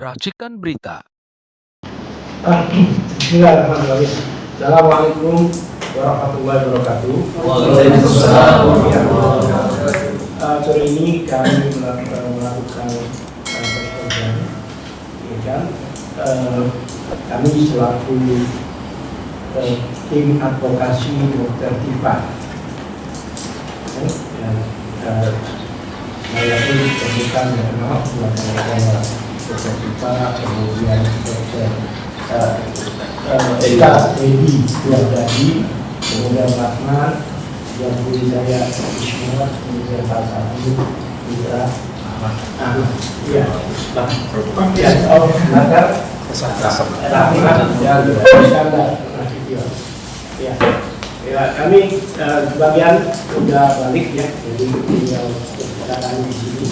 Racikan Berita. Bismillahirrahmanirrahim. Assalamualaikum warahmatullahi wabarakatuh. Waalaikumsalam warahmatullahi wabarakatuh. Sore ini kami melakukan pertemuan, ya kan? Kami selaku tim advokasi Dr. Tifa, saya pun terbuka dengan maaf melakukan Dr. Tifa, kemudian Dr. Eka Edi Duardadi, kemudian Rahman, yang beri saya Ismail, kemudian salah satu Mitra Ahmad. Ya, Nakar, Rahman, dan Iskandar. Ya, kami sebagian sudah balik ya, jadi tinggal kedatangan di sini.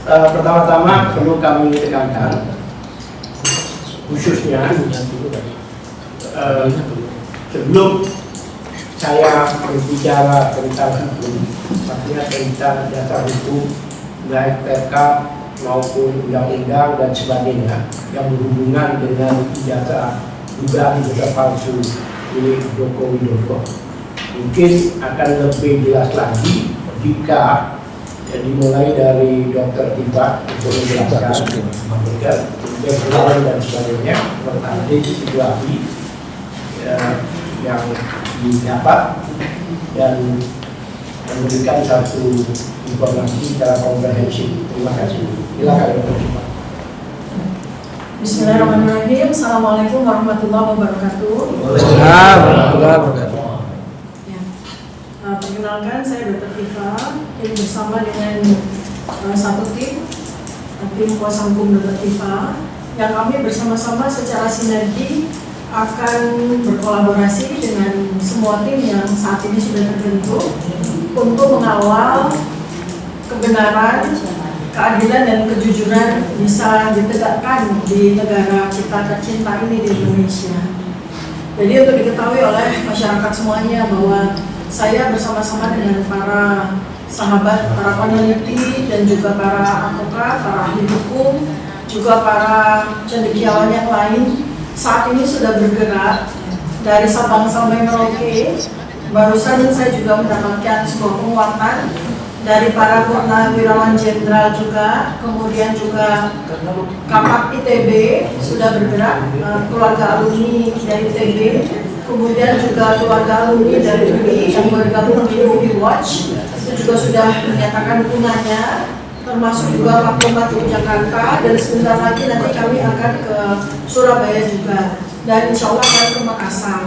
Pertama-tama perlu kami tekankan, khususnya sebelum saya berbicara tentang hukum, maksudnya tentang dasar hukum baik PK maupun undang-undang dan sebagainya yang berhubungan dengan ijazah dugaan ijazah palsu milik Joko Widodo, mungkin akan lebih jelas lagi jika dimulai dari Dr. Tifa untuk menjelaskan background dan sebagainya, bertanding situasi yang didapat dan memberikan satu informasi secara komprehensif. Terima kasih. Silakan Dr. Tifa. Bismillahirrahmanirrahim. Assalamualaikum warahmatullahi wabarakatuh. Perkenalkan, saya Dr. Tifa, yang bersama dengan satu tim kuasa hukum Dr. Tifa, yang kami bersama-sama secara sinergi akan berkolaborasi dengan semua tim yang saat ini sudah terbentuk untuk mengawal kebenaran, keadilan dan kejujuran bisa ditegakkan di negara kita tercinta ini di Indonesia. Jadi untuk diketahui oleh masyarakat semuanya bahwa saya bersama-sama dengan para sahabat, para peneliti dan juga para advokat, para ahli hukum, juga para cendekiawan yang lain saat ini sudah bergerak dari Sabang sampai Merauke. Barusan saya juga mendapatkan sebuah penguatan dari para purnawirawan jenderal juga, kemudian juga Kapak ITB sudah bergerak, keluarga alumni dari ITB, kemudian juga keluarga alumni dari UI yang bergabung di UI Watch itu juga sudah menyatakan dukungannya, termasuk juga Pak Bupati Jakarta, dan sebentar lagi nanti kami akan ke Surabaya juga, dan insya Allah akan ke Makassar.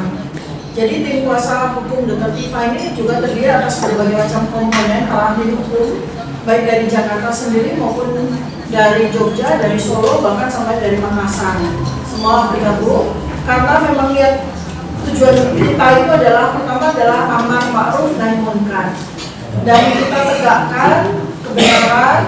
Jadi tim kuasa hukum Dr. Tifa ini juga terdiri atas berbagai macam komponen ahli hukum, baik dari Jakarta sendiri maupun dari Jogja, dari Solo, bahkan sampai dari Makassar. Semua bergabung karena memang lihat tujuan kita itu adalah, pertama adalah amar ma'ruf nahi munkar, dan kita tegakkan kebenaran,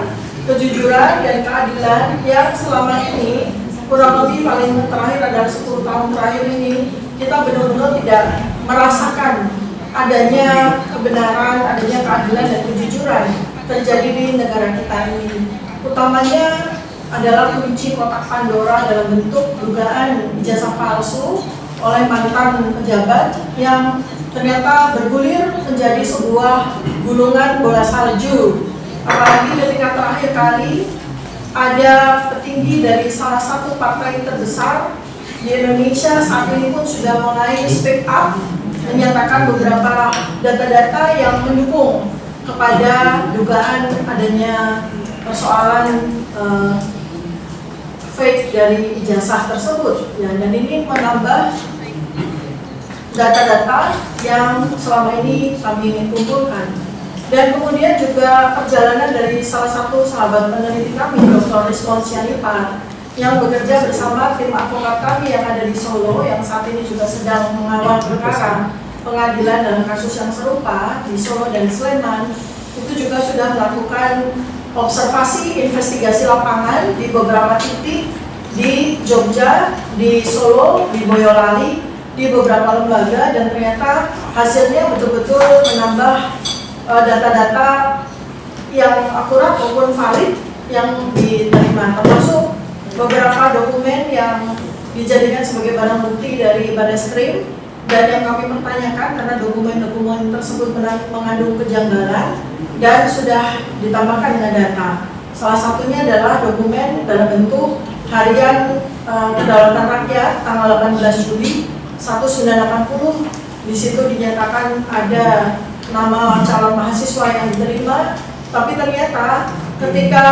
kejujuran dan keadilan yang selama ini kurang lebih paling terakhir adalah 10 tahun terakhir ini kita benar-benar tidak merasakan adanya kebenaran, adanya keadilan dan kejujuran terjadi di negara kita ini. Utamanya adalah kunci kotak Pandora dalam bentuk dugaan ijazah palsu oleh mantan pejabat yang ternyata bergulir menjadi sebuah gulungan bola salju. Apalagi ketika terakhir kali ada petinggi dari salah satu partai terbesar di Indonesia saat ini pun sudah mulai speak up, menyatakan beberapa data-data yang mendukung kepada dugaan adanya persoalan fake dari ijazah tersebut, ya, dan ini menambah data-data yang selama ini kami kumpulkan. Dan kemudian juga perjalanan dari salah satu sahabat peneliti kami, Dr. Rizwan Sianipar, yang bekerja bersama tim advokat kami yang ada di Solo, yang saat ini juga sedang mengawal perkara pengadilan dalam kasus yang serupa di Solo dan Sleman, itu juga sudah melakukan observasi investigasi lapangan di beberapa titik di Jogja, di Solo, di Boyolali, di beberapa lembaga, dan ternyata hasilnya betul-betul menambah data-data yang akurat maupun valid yang diterima, termasuk beberapa dokumen yang dijadikan sebagai barang bukti dari Barreskrim, dan yang kami pertanyakan karena dokumen-dokumen tersebut mengandung kejanggalan dan sudah ditambahkan dengan data. Salah satunya adalah dokumen dalam bentuk harian kedaulatan rakyat tanggal 18 Juli 1980. Di situ dinyatakan ada nama calon mahasiswa yang diterima, tapi ternyata ketika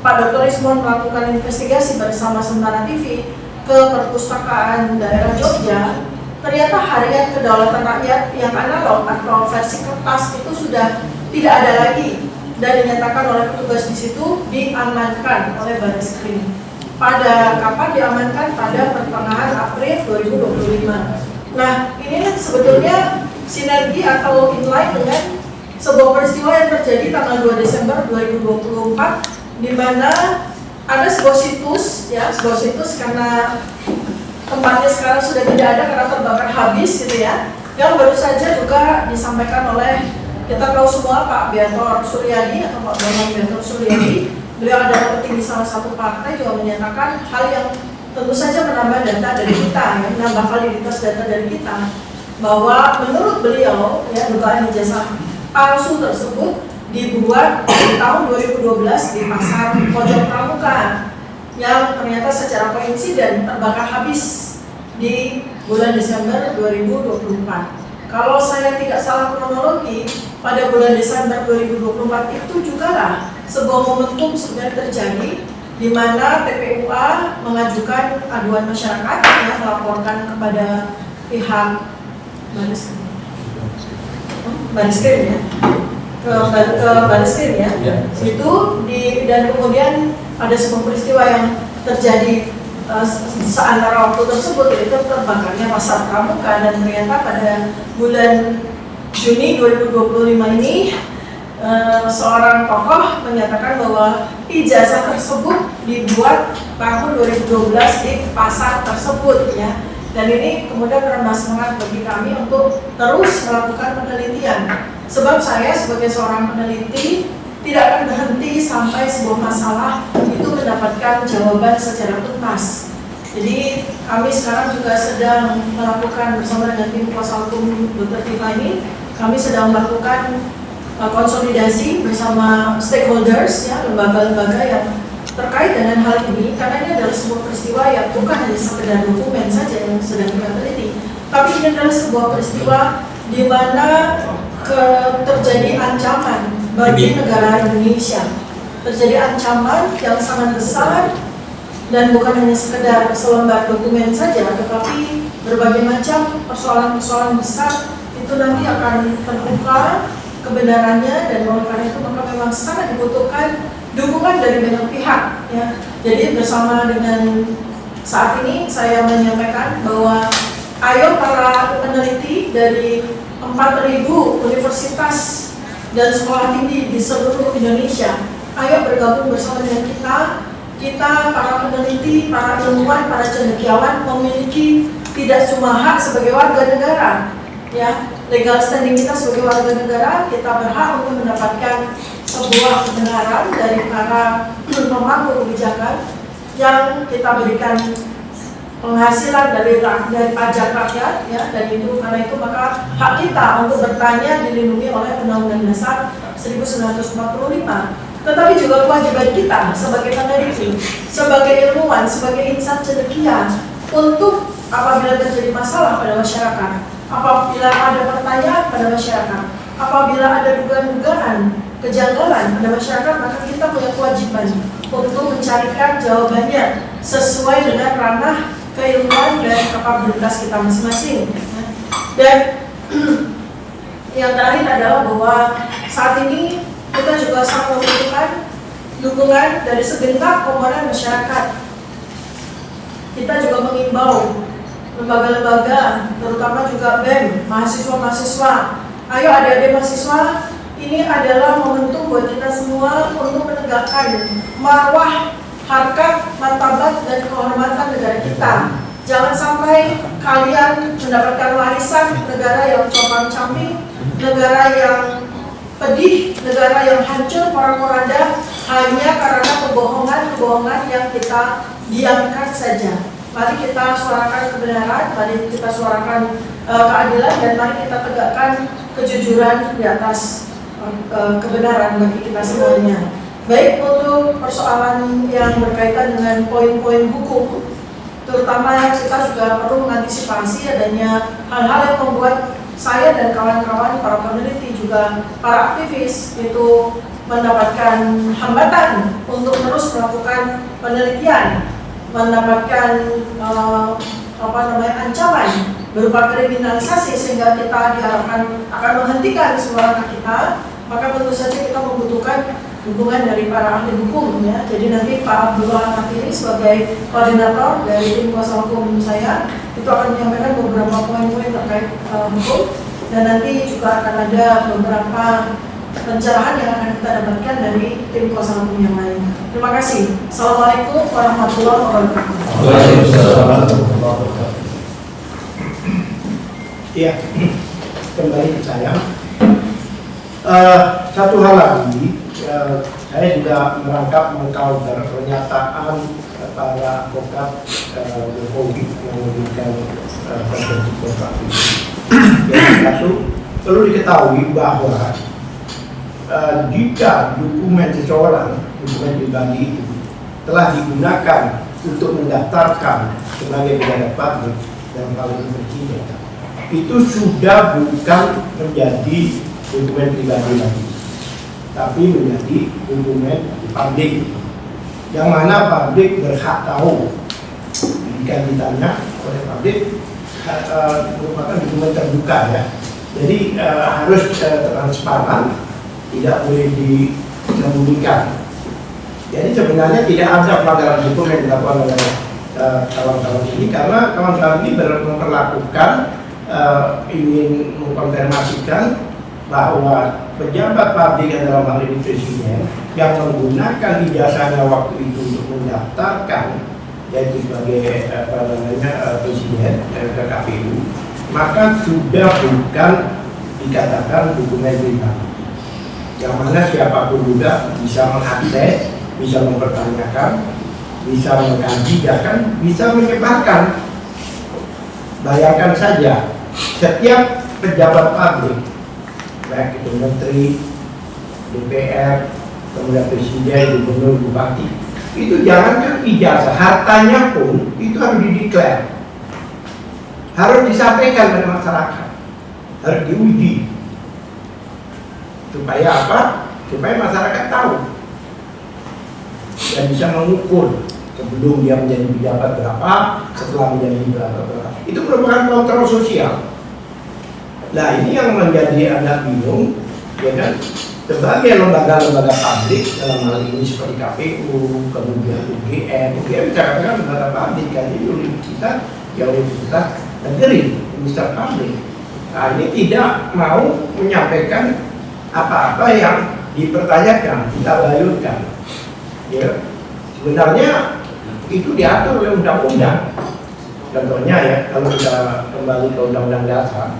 Pak Dr. Ismon melakukan investigasi bersama Sementara TV ke perpustakaan daerah Jogja, ternyata harian kedaulatan rakyat yang analog atau versi kertas itu sudah tidak ada lagi dan dinyatakan oleh petugas di situ diamankan oleh Barreskrim. Pada kapan diamankan? Pada pertengahan April 2025. Nah, ini sebetulnya sinergi atau inline dengan sebuah peristiwa yang terjadi tanggal 2 Desember 2024, di mana ada sebuah situs karena tempatnya sekarang sudah tidak ada karena terbakar habis gitu ya, yang baru saja juga disampaikan oleh, kita tahu semua, Pak Bianto Suryadi atau Pak Bambang Bianto Suryadi. Beliau adalah petinggi salah satu partai, juga menyatakan hal yang tentu saja menambah data dari kita, ya, menambah validitas data dari kita, bahwa menurut beliau ya, dugaan ijazah palsu tersebut dibuat di tahun 2012 di pasar Pojok Pramuka, yang ternyata secara koinsiden terbakar habis di bulan Desember 2024. Kalau saya tidak salah kronologi, pada bulan Desember 2024 itu juga lah sebuah momentum sebenarnya terjadi, di mana TPUA mengajukan aduan masyarakat yang melaporkan kepada pihak Barreskrim ya, ke Barreskrim ya. Itu dan kemudian ada sebuah peristiwa yang terjadi seantara waktu tersebut, yaitu terbakarnya pasar Pramuka, dan ternyata pada bulan Juni 2025 ini seorang tokoh menyatakan bahwa ijazah tersebut dibuat tahun 2012 di pasar tersebut ya. Dan ini kemudian menambah semangat bagi kami untuk terus melakukan penelitian. Sebab saya sebagai seorang peneliti tidak akan berhenti sampai sebuah masalah itu mendapatkan jawaban secara tuntas. Jadi kami sekarang juga sedang melakukan bersama dengan tim kuasa hukum Dr. Tifa ini, kami sedang melakukan konsolidasi bersama stakeholders ya, lembaga-lembaga yang terkait dengan hal ini, karena ini adalah sebuah peristiwa yang bukan hanya sekedar dokumen saja yang sedang kita teliti, tapi ini adalah sebuah peristiwa di mana terjadi ancaman bagi negara Indonesia, terjadi ancaman yang sangat besar, dan bukan hanya sekedar selembar dokumen saja, tetapi berbagai macam persoalan-persoalan besar itu nanti akan terbuka kebenarannya, dan oleh karena itu maka memang sangat dibutuhkan dukungan dari banyak pihak ya. Jadi bersama dengan saat ini saya menyampaikan bahwa ayo para peneliti dari 4.000 universitas dan sekolah tinggi di seluruh Indonesia, ayo bergabung bersama dengan kita. Kita para peneliti, para ilmuwan, para cendekiawan memiliki tidak cuma hak sebagai warga negara ya, legal standing kita sebagai warga negara, kita berhak untuk mendapatkan sebuah kebenaran dari para pemangku kebijakan yang kita berikan penghasilan dari pajak rakyat ya, dan itu karena itu maka hak kita untuk bertanya dilindungi oleh Undang-Undang Dasar 1945. Tetapi juga kewajiban kita sebagai peneliti, sebagai ilmuwan, sebagai insan cendekia untuk apabila terjadi masalah pada masyarakat, apabila ada pertanyaan pada masyarakat, apabila ada dugaan-dugaan kejanggalan pada masyarakat, maka kita punya kewajiban untuk mencarikan jawabannya sesuai dengan ranah keilmuan dan kapabilitas kita masing-masing. Dan yang terakhir adalah bahwa saat ini kita juga sangat membutuhkan dukungan dari segenap komponen masyarakat. Kita juga mengimbau lembaga-lembaga, terutama juga BEM, mahasiswa-mahasiswa. Ayo adik-adik mahasiswa, ini adalah momentum buat kita semua untuk menegakkan marwah, harkat, martabat, dan kehormatan negara kita. Jangan sampai kalian mendapatkan warisan negara yang compang-camping, negara yang pedih, negara yang hancur, porak-poranda, hanya karena kebohongan yang kita diamkan saja. Mari kita suarakan kebenaran, mari kita suarakan keadilan, dan mari kita tegakkan kejujuran di atas kebenaran bagi kita semuanya. Baik untuk persoalan yang berkaitan dengan poin-poin hukum, terutama kita juga perlu mengantisipasi adanya hal-hal yang membuat saya dan kawan-kawan para peneliti juga para aktivis itu mendapatkan hambatan untuk terus melakukan penelitian, mendapatkan ancaman berupa kriminalisasi, sehingga kita diharapkan akan menghentikan suara kita. Maka tentu saja kita membutuhkan dukungan dari para ahli hukum, ya. Jadi nanti Pak Abdullah Katiri sebagai koordinator dari tim kuasa hukum saya itu akan menyampaikan beberapa poin-poin terkait hukum, dan nanti juga akan ada beberapa pencerahan yang akan kita dapatkan dari tim kuasa hukum yang lain. Terima kasih. Assalamualaikum warahmatullahi wabarakatuh. Iya, kembali ke saya. Satu hal lagi, saya juga merangkap mengcounter pernyataan para advokat Jokowi yang memberikan konvensi kontrak. Yang satu, perlu diketahui bahwa jika dokumen seseorang, dokumen pribadi itu telah digunakan untuk mendaftarkan sebagai pejabat publik dalam hal ini presiden, itu sudah bukan menjadi dokumen pribadi lagi, tapi menjadi dokumen publik, yang mana publik berhak tahu. Jika ditanya oleh publik, merupakan dokumen terbuka, ya. Jadi harus transparan, tidak boleh disembunyikan. Jadi sebenarnya tidak ada pelanggaran hukum yang dilakukan oleh kawan-kawan ini, karena kawan-kawan ini memperlakukan ingin mengkonfirmasikan bahwa pejabat publik yang dalam hal ini presiden yang menggunakan ijazahnya waktu itu untuk mendaftarkan, yaitu sebagai presiden ke KPU, maka sudah bukan dikatakan dokumen pribadi, yang mana siapapun juga bisa mengakses, bisa mempertanyakan, bisa mengkaji, bahkan bisa menyebarkan. Bayangkan saja, setiap pejabat publik, baik itu menteri, DPR, kemudian presiden, gubernur, bupati, itu jangankan ijazah, hartanya pun itu harus dideklar, harus disampaikan pada masyarakat, harus diuji. Supaya apa? Supaya masyarakat tahu dan bisa mengukur sebelum dia menjadi pejabat berapa, setelah menjadi berapa. Itu merupakan kontrol sosial. Nah, ini yang menjadi agak bingung, ya kan? Sebagai lembaga-lembaga publik dalam hal ini seperti KPU, kemudian UGM bisa katakan lembaga publik, kan? Jadi kita yang universitas negeri, universitas publik. Nah, ini tidak mau menyampaikan apa-apa yang dipertanyakan, kita bayurkan. Ya, sebenarnya itu diatur oleh undang-undang. Contohnya, ya, kalau kita kembali ke Undang-Undang Dasar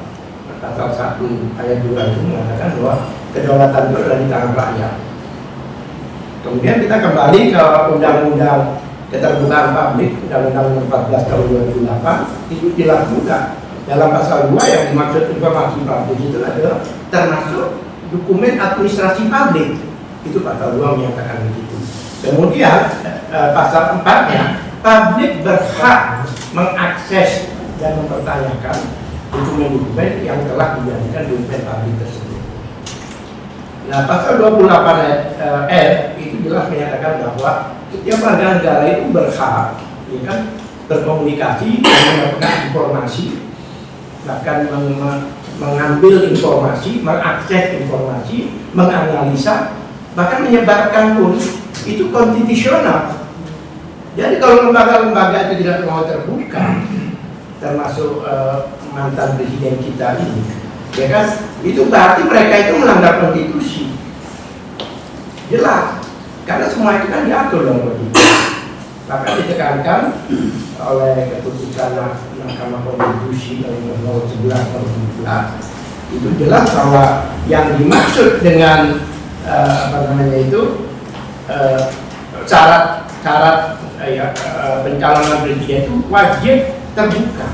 pasal 1 ayat 2 itu mengatakan bahwa kedaulatan itu ada di tangan rakyat. Kemudian kita kembali ke Undang-Undang Keterbukaan Publik, Undang-Undang 14 tahun 2008, itu jelas juga dalam pasal 2 yang dimaksud informasi publik itu adalah termasuk dokumen administrasi publik. Itu pasal 2 menyatakan begitu. Kemudian pasal 4-nya, publik berhak mengakses dan mempertanyakan dokumen-dokumen yang telah dijadikan dokumen publik tersebut. Nah, pasal 28 F itu jelas menyatakan bahwa setiap warga negara itu berhak, ya kan, berkomunikasi dan mendapatkan informasi, bahkan mengambil informasi, mengakses informasi, menganalisa, bahkan menyebarkan pun itu konstitusional. Jadi kalau lembaga-lembaga itu tidak mau terbuka, termasuk mantan presiden kita ini, ya kan, itu berarti mereka itu melanggar konstitusi. Jelas, karena semua itu kan diatur dalam konstitusi. Maka ditekankan oleh keputusan Mahkamah Konstitusi nomor 11 tahun 2011, itu jelas bahwa yang dimaksud dengan syarat pencalonan presiden itu wajib terbuka.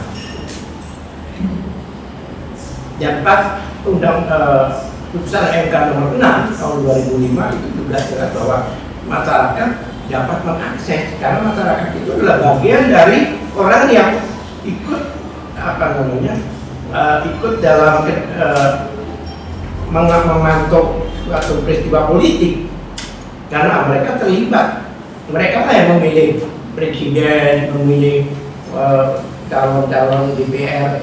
Dan pas putusan MK nomor 6 tahun 2005 itu juga jelas bahwa masyarakat dapat mengakses, karena masyarakat itu adalah bagian dari orang yang ikut ikut dalam memantau suatu peristiwa politik, karena mereka terlibat, mereka lah yang memilih presiden, memilih calon-calon DPR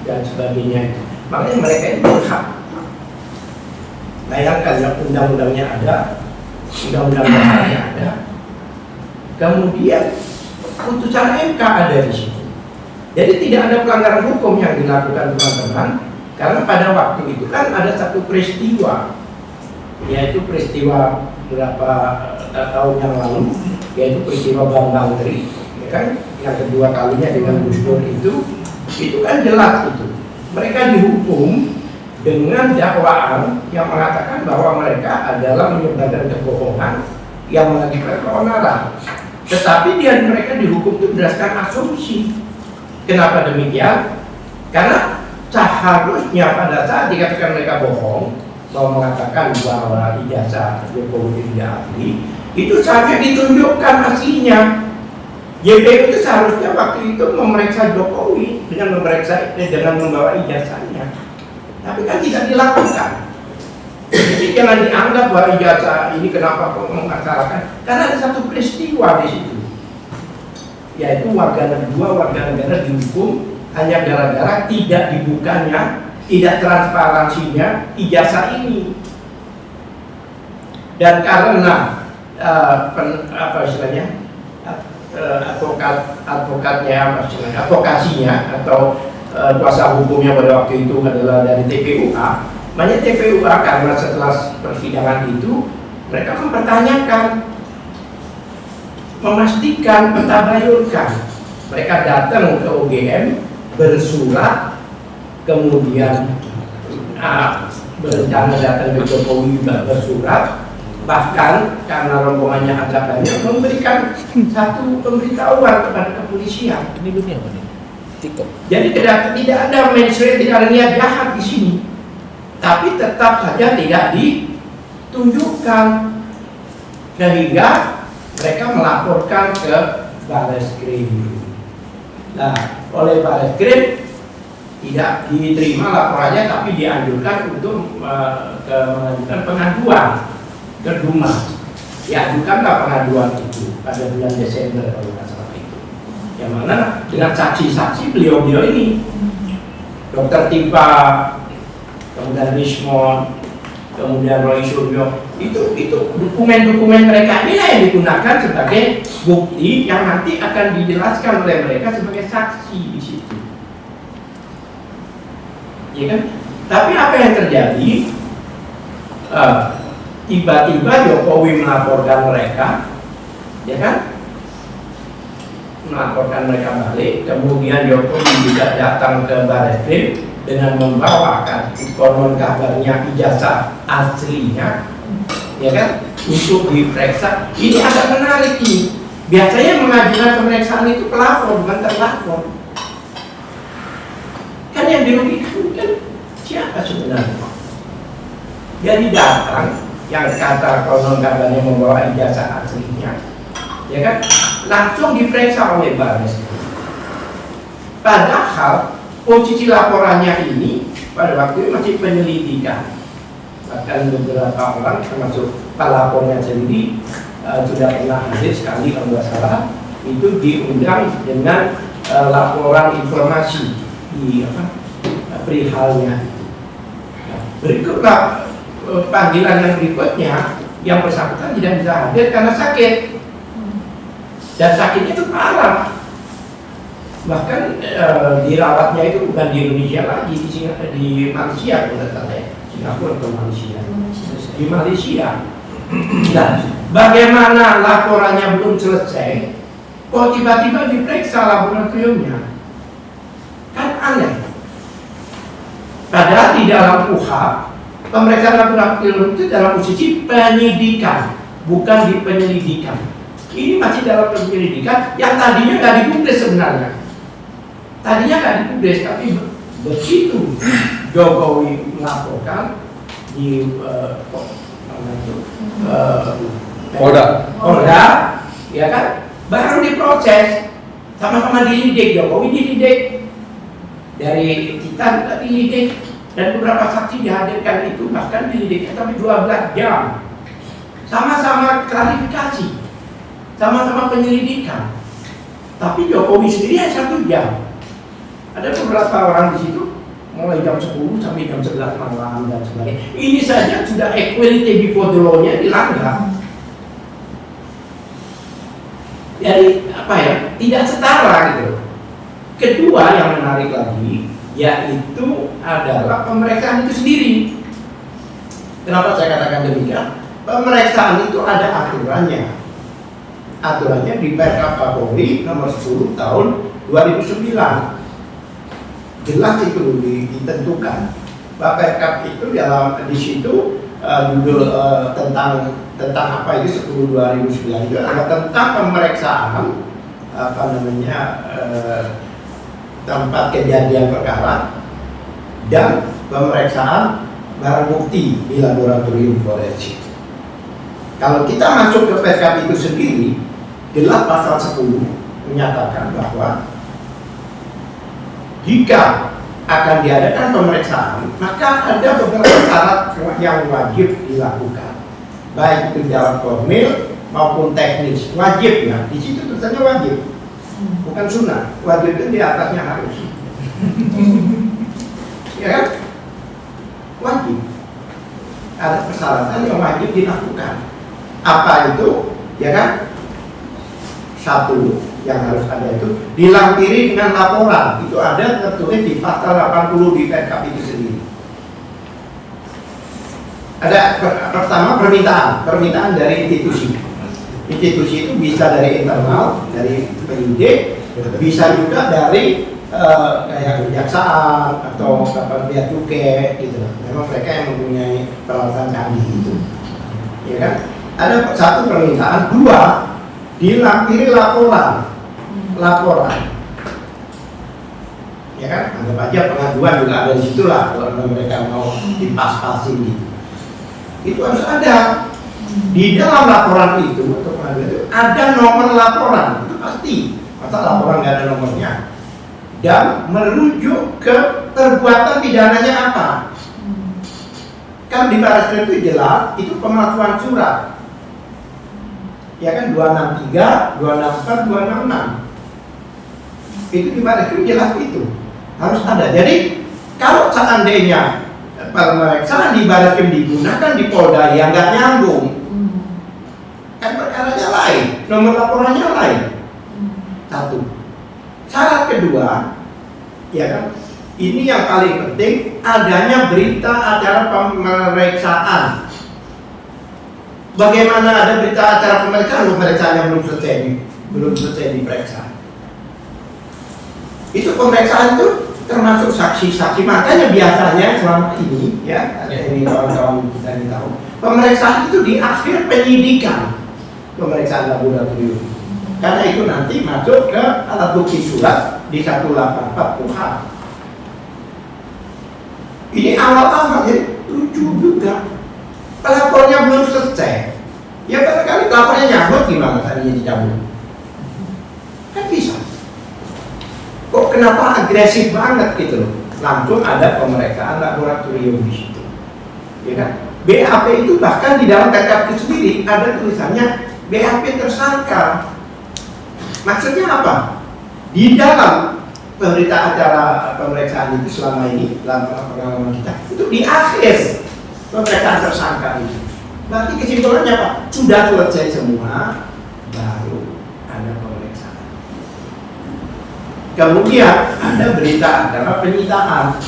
dan sebagainya. Makanya mereka itu berhak. Bayangkan ya, undang-undangnya ada, undang-undangnya ada, kemudian putusan MK ada di situ. Jadi tidak ada pelanggaran hukum yang dilakukan teman-teman, karena pada waktu itu kan ada satu peristiwa, yaitu peristiwa beberapa tahun yang lalu, yaitu peristiwa Bambang Tri, ya kan, yang kedua kalinya dengan Gus Dur itu kan jelas itu. Mereka dihukum dengan dakwaan yang mengatakan bahwa mereka adalah menyebarkan kebohongan yang mengakibatkan keonaran. Tetapi mereka dihukum itu berdasarkan asumsi. Kenapa demikian? Karena seharusnya pada saat dikatakan mereka bohong, mau mengatakan bahwa ijazah Jokowi tidak asli, itu seharusnya ditunjukkan aslinya. YPU itu seharusnya waktu itu memeriksa Jokowi dengan membawa ijazahnya, tapi kan tidak dilakukan. Jadi jangan dianggap bahwa ijazah ini kenapa kok memasalahkan, karena ada satu peristiwa di situ, yaitu dua warga negara dihukum hanya gara-gara tidak dibukanya, tidak transparansinya ijazah ini. Dan karena advokasinya atau kuasa hukumnya pada waktu itu adalah dari TPUA, makanya TPUA karena setelah persidangan itu mereka mempertanyakan, memastikan, mentabayurkan. Mereka datang ke UGM bersurat, kemudian berencana datang ke Jokowi juga bersurat, bahkan karena rombongannya agak banyak memberikan satu pemberitahuan kepada kepolisian. Ini dunia apa nih? TikTok. Jadi tidak ada mensreah, tidak ada niat jahat di sini, tapi tetap saja tidak ditunjukkan, sehingga mereka melaporkan ke Barreskrim. Nah, oleh Barreskrim tidak diterima laporannya, tapi dianjurkan untuk mengajukan pengaduan ke Dumas. Diajukanlah pengaduan itu pada bulan Desember kalau nggak salah itu. Yang mana dengan saksi-saksi beliau ini, Dr. Tipa, kemudian Rismon, kemudian Roy Suryo, itu dokumen-dokumen mereka inilah yang digunakan sebagai bukti yang nanti akan dijelaskan oleh mereka sebagai saksi di situ. Ya kan? Tapi apa yang terjadi? Tiba-tiba Jokowi melaporkan mereka, ya kan? Melaporkan mereka balik, kemudian Jokowi juga datang ke Barreskrim dengan membawakan konon kabarnya ijazah aslinya, ya kan, untuk diperiksa. Ini agak menarik ini. Biasanya mengajukan pemeriksaan itu pelapor bukan terlapor. Kan yang dirugikan kan siapa sebenarnya? Jadi datang yang kata konon kabarnya membawa ijazah aslinya, ya kan, langsung diperiksa oleh Barreskrim. Padahal posisi laporannya ini pada waktu itu masih penyelidikan. Bahkan beberapa orang termasuk pelapornya sendiri sudah pernah hadir sekali kalau nggak salah, itu diundang dengan laporan informasi di perihalnya. Nah, berikutlah panggilan yang berikutnya, yang bersangkutan tidak bisa hadir karena sakit, dan sakitnya itu parah. Bahkan dirawatnya itu bukan di Indonesia lagi, di Malaysia kalau saya, Singapura atau Malaysia, di Malaysia. Nah, bagaimana laporannya belum selesai, kok tiba-tiba diperiksa laboratoriumnya? Kan aneh. Padahal di dalam UHA, pemeriksaan laboratorium itu dalam posisi penyidikan, bukan di penyelidikan. Ini masih dalam penyelidikan yang tadinya nggak digubris sebenarnya. Tadinya nggak digubris, tapi begitu Jokowi melaporkan di Polda, ya kan, baru diproses, sama-sama dilidik. Jokowi dilidik, dari kita juga dilidik, dan beberapa saksi dihadirkan itu bahkan dilidiknya sampai 12 jam, sama-sama klarifikasi, sama-sama penyelidikan. Tapi Jokowi sendiri hanya 1 jam. Ada beberapa orang di situ mulai jam 10 sampai jam 11 malam dan sebagainya. Ini saja sudah equality before the law-nya dilanggar. Jadi apa ya? Tidak setara gitu. Kedua yang menarik lagi yaitu adalah pemeriksaan itu sendiri. Kenapa saya katakan demikian? Pemeriksaan itu ada aturannya. Aturannya di Perkap Kapolri nomor 10 tahun 2009. Jelas itu ditentukan. Perkap itu di situ judul tentang apa itu 10/2009 itu adalah tentang pemeriksaan tempat kejadian perkara dan pemeriksaan barang bukti di laboratorium forensik. Kalau kita masuk ke Perkap itu sendiri, jelas pasal 10 menyatakan bahwa jika akan diadakan pemeriksaan, maka ada beberapa syarat yang wajib dilakukan, baik itu jalan formil maupun teknis. Wajib ya, di situ tulisannya wajib, bukan sunnah. Wajib itu di atasnya harus, ya kan? Wajib. Ada persyaratan yang wajib dilakukan. Apa itu? Ya kan? Satu yang harus ada itu dilampiri dengan laporan. Itu ada tertulis di pasal 80 di Perkap itu sendiri. Ada pertama permintaan dari institusi. Institusi itu bisa dari internal, dari penyidik, bisa juga dari kayak kejaksaan atau bea cukai gitu. Memang mereka yang mempunyai peralatan canggih itu, ya kan? Ada satu permintaan, dua dilampiri laporan, ya kan? Anggap aja pengaduan juga ada di situ lah, kalau mereka mau dipas-pasin gitu. Itu harus ada di dalam laporan itu atau pengaduan itu ada nomor laporan, itu pasti. Masa laporan nggak ada nomornya? Dan merujuk ke perbuatan pidananya apa? Kan di Barreskrim itu jelas, itu pemalsuan surat. Ya kan 263, 264, 266. Itu di Barreskrim jelas itu. Harus ada. Jadi kalau seandainya pemeriksaan di Barreskrim digunakan di Polda yang nggak nyambung, kan perkaranya lain, nomor laporannya lain. Satu. Syarat kedua, ya kan? Ini yang paling penting, adanya berita acara pemeriksaan. Bagaimana ada berita acara pemeriksaan? Pemeriksaan yang belum selesai diperiksa. Itu pemeriksaan itu termasuk saksi-saksi. Makanya biasanya selama ini, ya, ini kawan-kawan kita ini tahu, pemeriksaan itu di akhir penyidikan, pemeriksaan laboratorium. Karena itu nanti masuk ke alat bukti surat di 184 KUHP. Ini awal-awal jadi lucu juga. Pelapornya belum selesai. Ya barangkali pelapornya nyambut, gimana tadinya dicabut? Kan bisa. Kok kenapa agresif banget gitu loh? Langsung ada pemeriksaan laboratorium di situ. Ya kan? BAP itu bahkan di dalam Perkap itu sendiri ada tulisannya BAP tersangka. Maksudnya apa? Di dalam berita acara pemeriksaan itu selama ini, dalam pengalaman kita, itu di akhir pemeriksaan tersangka itu. Berarti kesimpulannya apa? Sudah selesai semua, baru ada pemeriksaan. Kemudian ada berita acara penyitaan.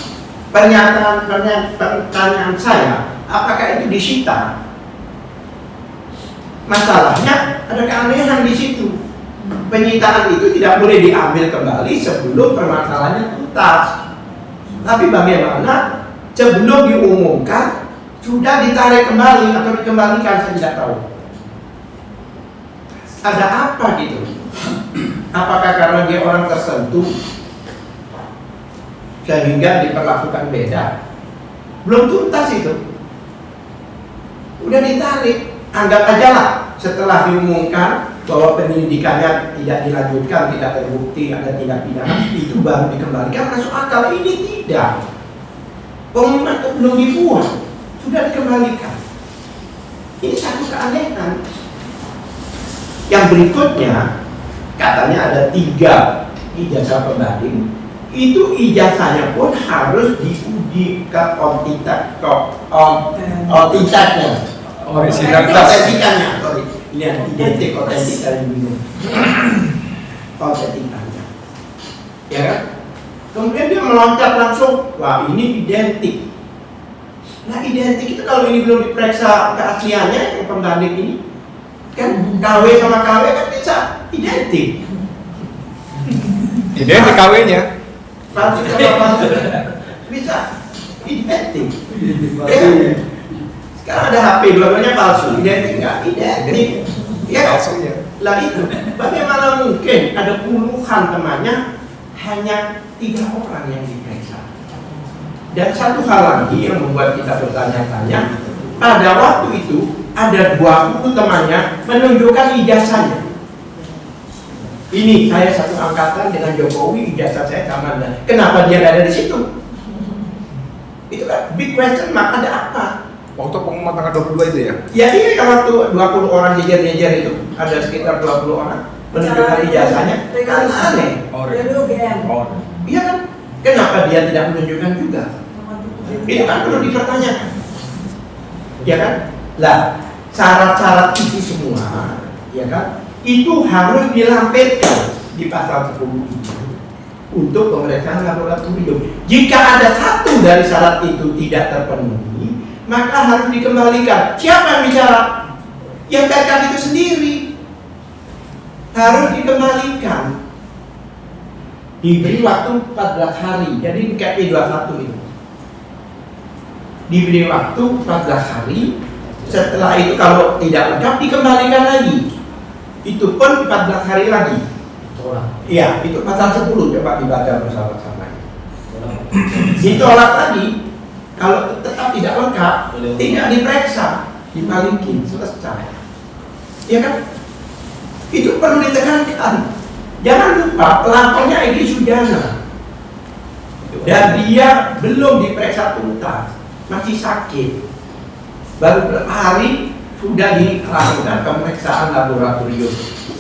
Pertanyaan saya, apakah itu disita? Masalahnya ada keanehan di situ. Penyitaan itu tidak boleh diambil kembali sebelum permasalahannya tuntas. Tapi bagaimana sebelum diumumkan sudah ditarik kembali atau dikembalikan, saya tidak tahu. ada apa gitu? Apakah karena dia orang tertentu sehingga diperlakukan beda? Belum tuntas itu. Udah ditarik, anggap aja lah setelah diumumkan bahwa penyelidikannya tidak dilanjutkan, tidak terbukti ada tindak pidana, itu baru dikembalikan. Masuk akal. Ini tidak. Pengumuman itu belum dibuat, sudah dikembalikan. Ini satu keanehan. Yang berikutnya, katanya ada 3 ijazah pembanding. Itu ijazahnya pun harus diuji ke ontitaknya, otentikannya. Lihat, identik otentik dari bingung. Otentikannya, ya kan? Kemudian dia meloncat langsung, wah ini identik. Nah identik itu kalau ini belum diperiksa keasliannya yang pembanding ini, kan KW sama KW kan bisa identik. Identik KW-nya. Palsu sama palsu bisa identik. Ya kan? Sekarang ada HP dua-duanya palsu, identik nggak? Identik. Ya kan? Palsunya. Lah itu, bagaimana mungkin ada puluhan temannya hanya 3 orang yang diperiksa? Dan satu hal lagi yang membuat kita bertanya-tanya, pada waktu itu ada 20 temannya menunjukkan ijazahnya. Ini saya satu angkatan dengan Jokowi, ijazah saya sama dengan. Kenapa dia nggak ada di situ? Itu kan big question mark, ada apa? Waktu pengumuman tanggal 22 itu ya? Ya iya, waktu 20 orang nyejer itu, ada sekitar 20 orang menunjukkan ijazahnya, kan aneh. Iya kan? Kenapa dia tidak menunjukkan juga? Itu kan perlu dipertanyakan. Ya kan? Lah, syarat-syarat itu semua, ya kan? Itu harus dilampirkan di pasal 10 itu untuk pemeriksaan laboratorium. Jika ada satu dari syarat itu tidak terpenuhi, maka harus dikembalikan. Siapa yang bicara? Yang Perkap itu sendiri. Harus dikembalikan. Diberi waktu 14 hari. Jadi KP 21 itu. Diberi waktu 14 hari. Setelah itu kalau tidak lengkap dikembalikan lagi. Itu pun 14 hari lagi. Iya, itu pasal 10, coba dibaca bersama-sama. Ditolak lagi. Kalau tetap tidak lengkap, tidak diperiksa, dibalikin, selesai. Ya kan? Itu perlu ditekankan. Jangan lupa pelapornya Egy Sujana. Dan dia belum diperiksa tuntas, masih sakit. Baru beberapa hari sudah dilakukan pemeriksaan laboratorium.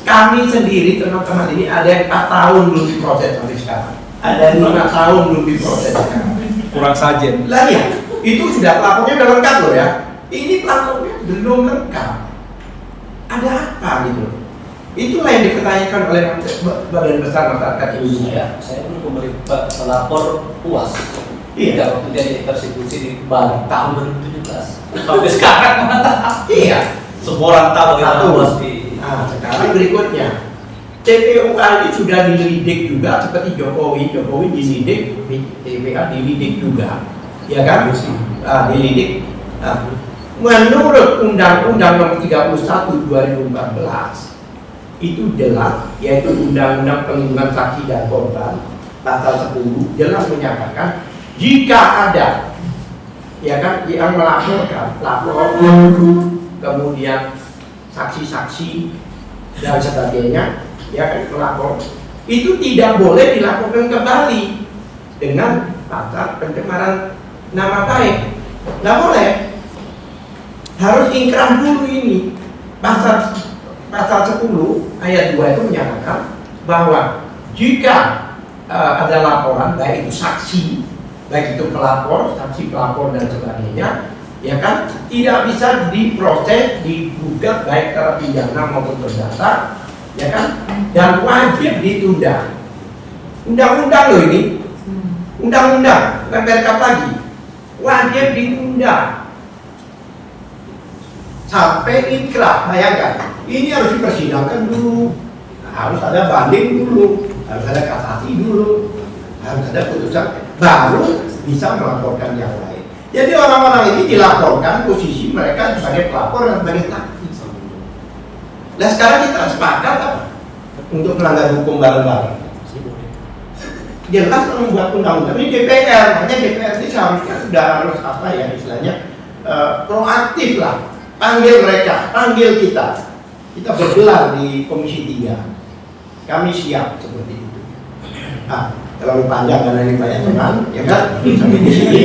Kami sendiri teman-teman ini ada yang 4 tahun belum diproses sampai sekarang. Ada 5 tahun belum diproses sekarang. Kurang sajen. Lah ya, itu sudah pelapornya udah lengkap loh ya. Ini pelapornya belum lengkap. Ada apa gitu? Itulah yang dipertanyakan oleh Badan Besar Masyarakat Indonesia. Saya dulu pelapor puas. Iya. Waktu dia persekusi di Bali tahun 2017 sampai sekarang. Iya. Semua orang tahu yang puas di. Nah, sekarang berikutnya, TPUA ini sudah dilidik juga seperti Jokowi dilidik, TPA dilidik juga, ya kan? Dilidik. Nah, menurut Undang-Undang Nomor 31 2014 itu jelas, yaitu Undang-Undang Perlindungan Saksi dan Korban pasal 10 jelas menyatakan jika ada, ya kan, yang melaporkan, lapor, kemudian saksi-saksi dan sebagainya, ya kan, pelapor itu tidak boleh dilaporkan kembali dengan pasal pencemaran nama baik. Nggak boleh, harus ingkrah dulu ini. Pasal 10 ayat 2 itu menyatakan bahwa jika ada laporan, baik itu saksi, baik itu pelapor, saksi pelapor dan sebagainya, ya kan, tidak bisa diproses, digugat baik terpidana maupun terdakwa, ya kan, dan wajib ditunda. Undang-undang loh ini, undang-undang, bukan Perkap lagi, wajib ditunda sampai inkrah. Bayangkan, ini harus dipersidangkan dulu, harus ada banding dulu, harus ada kasasi dulu, harus ada putusan, baru bisa melaporkan yang lain. Jadi orang-orang ini dilaporkan posisi mereka sebagai pelapor dan sebagai saksi. Nah sekarang kita sepakat apa? Untuk melanggar hukum bareng-bareng. Jelas membuat undang-undang ini DPR, makanya DPR ini seharusnya sudah harus apa ya istilahnya proaktif lah, panggil mereka, panggil kita bergelar di Komisi 3, kami siap seperti itu. Nah, terlalu panjang karena ini banyak teman, ya kan? Sampai di sini,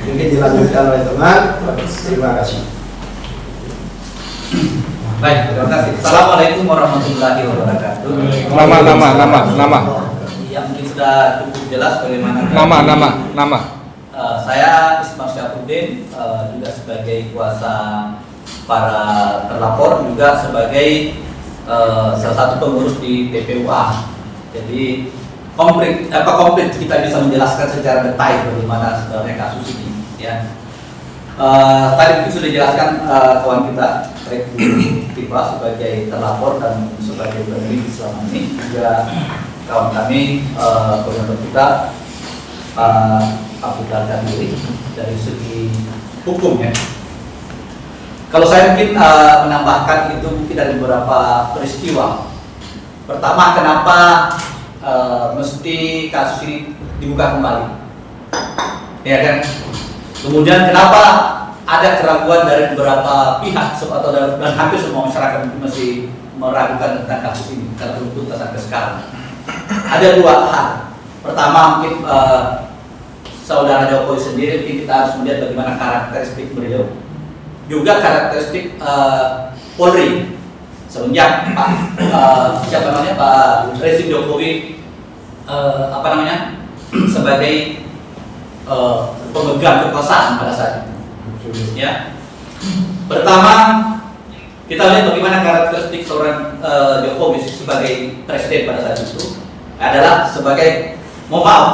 mungkin dilanjutkan oleh teman. Terima kasih. Baik, terima kasih. Assalamualaikum warahmatullahi wabarakatuh. Nama. Ya mungkin sudah cukup jelas bagaimana. Nama. Saya Ismail Syafruddin, juga sebagai kuasa para terlapor, juga sebagai salah satu pengurus di TPUA. Jadi komplit kita bisa menjelaskan secara detail bagaimana sebenarnya kasus ini. Ya. Tadi itu sudah dijelaskan kawan kita Tifa sebagai terlapor dan sebagai peneliti selama ini, juga kawan kami koordinator kita Abdul Ghani dari segi hukum ya. Kalau saya mungkin menambahkan itu mungkin dari beberapa peristiwa. Pertama, kenapa mesti kasus ini dibuka kembali? Ya kan? Kemudian kenapa ada keraguan dari beberapa pihak atau dan hampir semua masyarakat masih meragukan tentang kasus ini karena belum tuntas sampai sekarang? Ada dua hal. Pertama, mungkin saudara Jokowi sendiri mungkin kita harus melihat bagaimana karakteristik beliau, juga karakteristik Polri semenjak Pak Presiden Jokowi sebagai pemegang kekuasaan pada saat itu. Ya. Pertama, kita lihat bagaimana karakteristik seorang Jokowi sebagai presiden pada saat itu adalah sebagai, mohon maaf,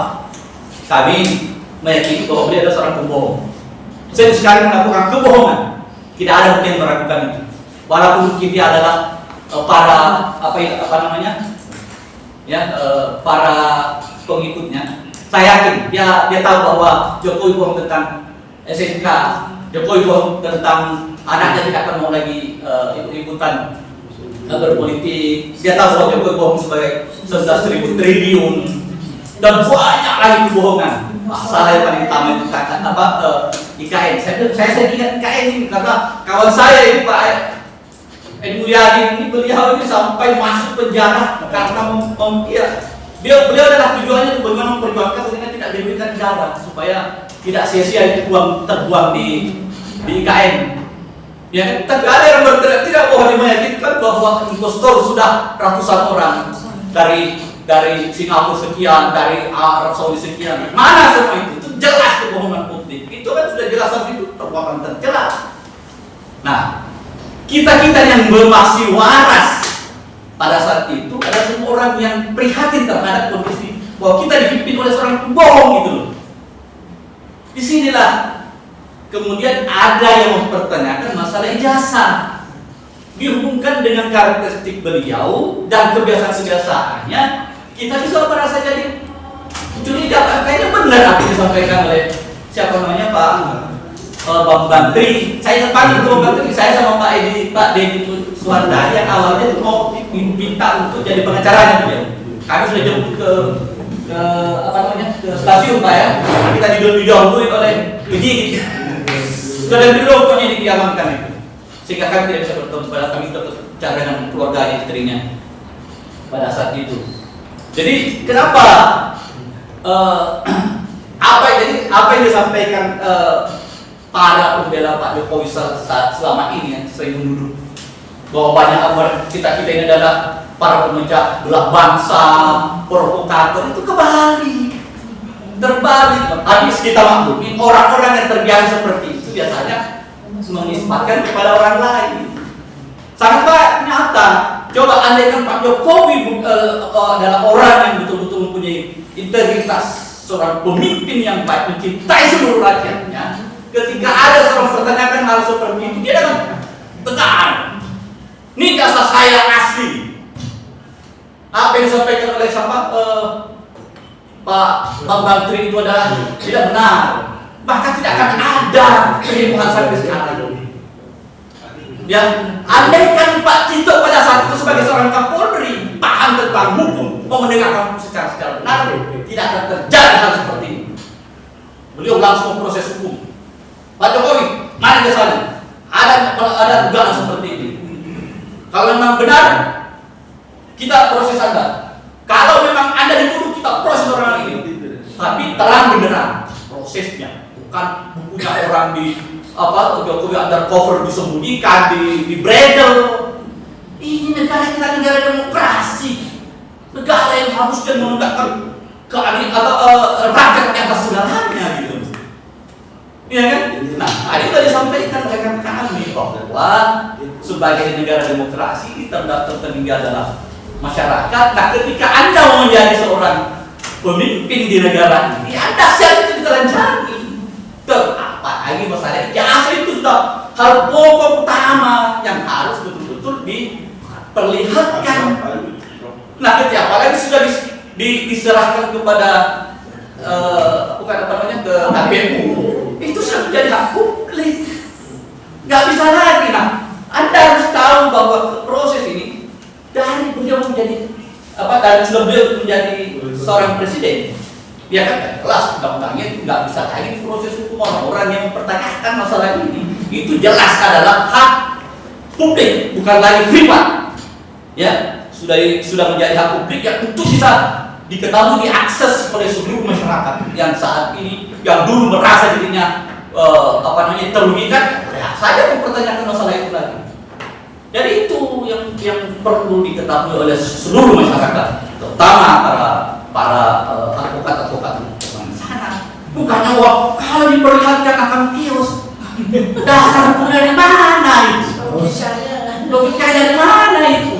kami meyakini bahwa beliau adalah seorang pembohong. Saya sekali melakukan kebohongan, tidak ada mungkin yang meragukan itu. Walaupun mungkin dia adalah para pengikutnya. Saya yakin dia tahu bahwa Jokowi bohong tentang SSK, Jokowi bohong tentang anaknya tidak akan mau lagi ikut-ikutan berpolitik. Dia tahu bahwa Jokowi bohong sebagai 11.000 triliun dan banyak lagi kebohongan. Masalah yang paling utama itu IKN. Saya ingat IKN ini karena kawan saya ini Pak Edi Mulyadi ini, beliau ini sampai masuk penjara karena beliau adalah tujuannya bagaimana memperjuangkan sehingga tidak diberikan darah supaya tidak sia-sia itu terbuang di IKN. Ya, tapi ada yang berteriak tidak boleh meyakinkan bahwa impostor sudah ratusan orang dari Singapura sekian, dari Arab Saudi sekian. Mana semua itu? Itu jelas kebohongan publik. Itu kan sudah jelas itu terbukti terjelas. Nah, kita yang masih waras pada saat itu adalah semua orang yang prihatin terhadap kondisi bahwa kita dipimpin oleh seorang pembohong gitu loh. Disinilah kemudian ada yang mempertanyakan masalah ijazah, dihubungkan dengan karakteristik beliau dan kebiasaan-kebiasaannya. Kita juga merasa jadi curiga, kayaknya benar apa yang disampaikan oleh siapa namanya Bang Bantri. Saya ingat itu Bang Bantri, saya sama Pak Deddy Suwardani yang awalnya itu mau diminta untuk jadi pengacaranya beliau. Kami sudah jemput ke stasiun Pak ya. Kita didahului oleh penyidik. Sudah dulu punya diamankan itu. Sehingga kami tidak bisa bertemu, padahal kami berbicara dengan keluarga istrinya pada saat itu. Jadi kenapa apa yang disampaikan para pembela Pak Jokowi selama ini yang sering menuduh bahwa banyak kita ini adalah para pemecah belah bangsa, provokator, itu terbalik. Habis kita maklumin orang-orang yang terbiasa seperti itu biasanya menisbatkan kepada orang lain. Sangat nyata. Coba andaikan Pak Jokowi adalah orang yang betul-betul mempunyai integritas, seorang pemimpin yang baik, mencintai seluruh rakyatnya. Ketika ada seorang pertanyakan hal seperti itu, dia akan tekan. Ini jasa saya asli. Apa yang disampaikan oleh Pak Bang Bantri itu adalah tidak benar. Bahkan tidak akan ada kehebohan sampai sekarang. Ya, andaikan Pak Tito pada saat itu sebagai seorang Kapolri paham tentang hukum, mau menegakkan hukum secara benar, tidak akan terjadi hal seperti ini. Beliau langsung proses hukum. Pak Jokowi, mari ke sana. Ada dugaan seperti ini. Kalau memang benar, kita proses Anda. Kalau memang Anda dituduh, kita proses orang ini. Tapi terang beneran prosesnya, bukan bukunya orang di Jokowi undercover disembunyikan di bredel. Ini negara kita negara demokrasi, negara yang harusnya menegakkan keadilan atau rakyat di atas segalanya gitu. Iya kan? Nah, tadi sudah disampaikan rekan kami bahwa sebagai negara demokrasi kita tertinggi adalah masyarakat. Nah, ketika Anda mau menjadi seorang pemimpin di negara ini, Anda siap itu ditelanjangi. Apalagi masalah ijazah itu sudah hal pokok utama yang harus betul-betul diperlihatkan. Nah, ketika apalagi sudah diserahkan kepada ke KPU, itu sudah menjadi hak publik. Nggak bisa lagi. Nah, Anda harus tahu bahwa proses ini dari beliau menjadi dari sebelum beliau menjadi seorang presiden, ya kan, jelas undang-undangnya itu nggak bisa lagi proses hukum orang-orang yang mempertanyakan masalah ini. Itu jelas adalah hak publik, bukan lagi privat. Ya, sudah menjadi hak publik yang untuk bisa diketahui, diakses oleh seluruh masyarakat yang saat ini, yang dulu merasa dirinya terugikan, ya saya mempertanyakan masalah itu lagi. Jadi itu yang perlu diketahui oleh seluruh masyarakat, terutama para advokat-advokat di sana. Bukannya kalau diperlihatkan akan kios, dasar hukumnya dari mana itu? Logika dari mana itu?